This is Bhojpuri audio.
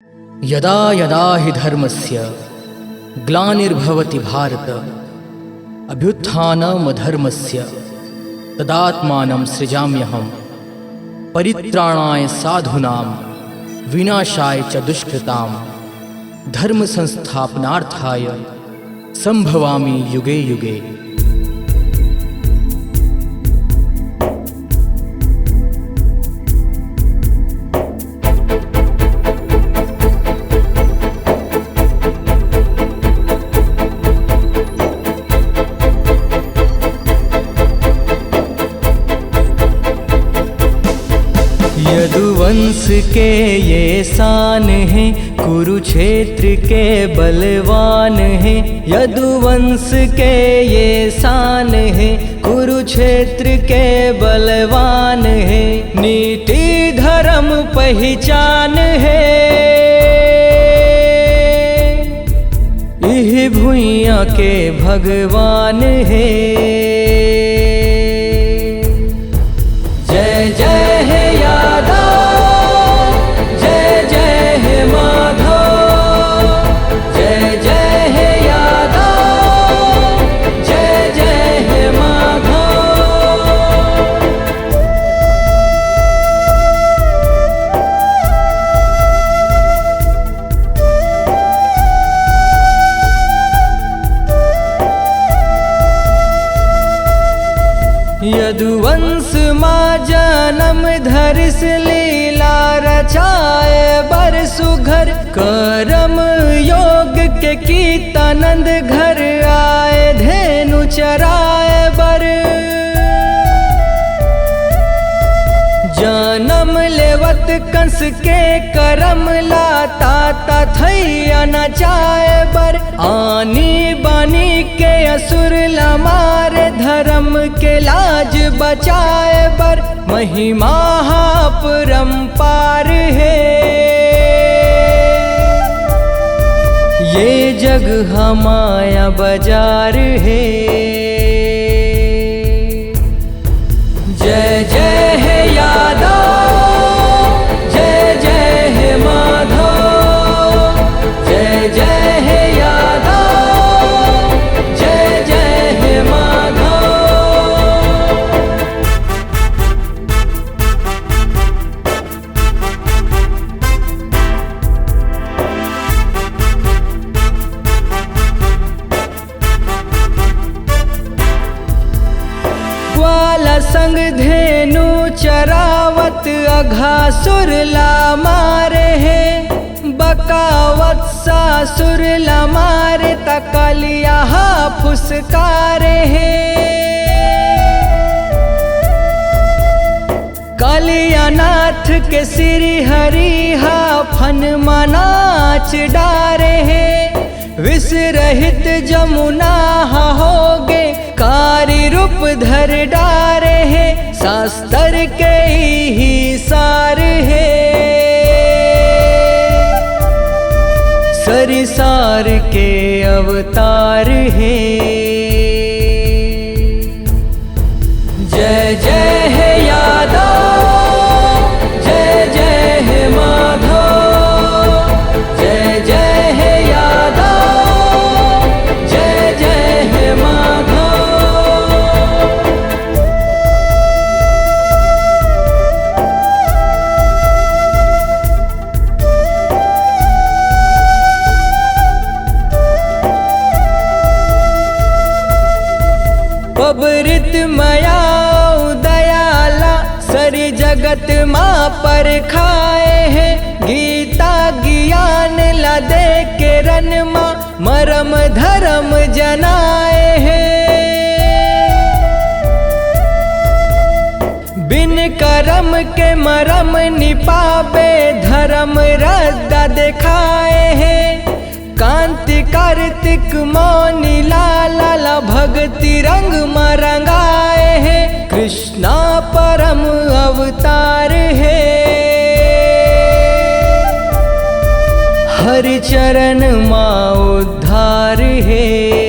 यदा यदा हि धर्मस्य ग्लानिर्भवति भारत अभ्युत्थानमधर्मस्य तदात्मानं सृजाम्यहं परित्राणाय साधूनां विनाशाय च दुष्कृतां धर्म संस्थापनार्थाय संभवामि युगे युगे। यदुवंश के ये शान हैं, कुरुक्षेत्र के बलवान हैं। यदुवंश के ये शान हैं, कुरुक्षेत्र के बलवान हैं। नीति धर्म पहचान है, इह भुइयां के भगवान है। जय जय हे यदुवंश माँ जन्म धरिस लीला रचाए बर सुघर। करम योग के कीर्तनंद घर आए धेनु चराए बर। जन्म लेवत कंस के करम लाता तथैया नचाए बर। आनी बानी के असुर लमारे धर्म के लाज बचाए बर। महिमा परंपार है, ये जग हमाया बाजार है। जय जय हे यादव, जय जय हे माधव। जय जय हे यादव, जय जय हे माधव। ग्वाला संग धेनु चरावत अघासुर ला मारे है। बकावत सासुर ला मारे तकलिया फुसकारे है। कालियानाथ के सिर हरिहा फन मनाच डारे है। विष रहित जमुना होगे कारी रूप धर डारे है। शास्त्र के ही सार है, सरिसार के अवतार है। जय जय हे यादव, जय जय हे माधव। जय जय हे यादव, जय जय हे माधव। पबरित मया दयाला सरी जगत माँ पर खाए हैं। गीता ज्ञान ला दे के रन माँ मरम धर्म जनाए हैं। बिन करम के मरम निपावे धर्म रद्दा दिखाए हैं। कांति कार्तिक मौनी लाला भक्ति रंग मरंगाए हैं। कृष्णा परम अवतार है, हर चरण माँ उद्धार है।